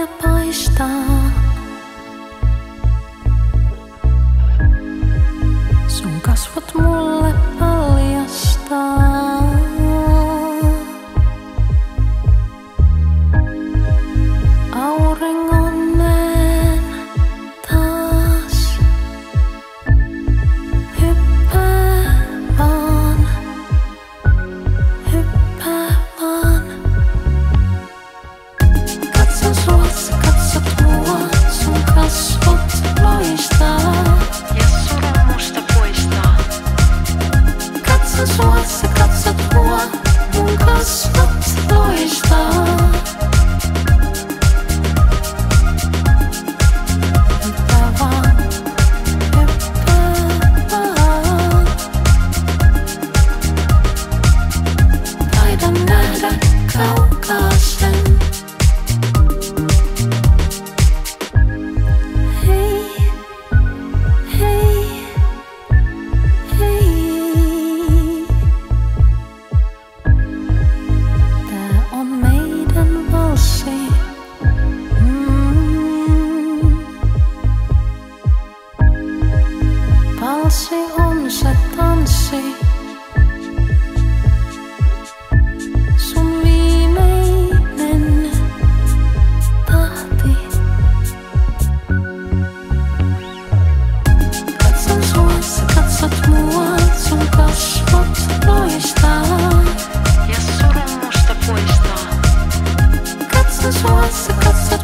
mulle paistaa. Sun kasvot mulle paljastaa. Auringon näen taas. Hyppää vaan, hyppää vaan. Katson sua, sä katsot mua, sun kasvot loistaa. Ja surun musta poistaa. Katson sua, sä katsot mua, mun kasvot loistaa. Hyppää vaan, hyppää vaan. Taidan nähdä kaukaisen. Hei, hei, hei. Tää on meidän valssi. Valssi on se tanssi. Sun viimeinen tahti. Katson sua, sä katsot mua, sun kasvot loistaa. Ja surun musta poistaa. Katson sua, sä katsot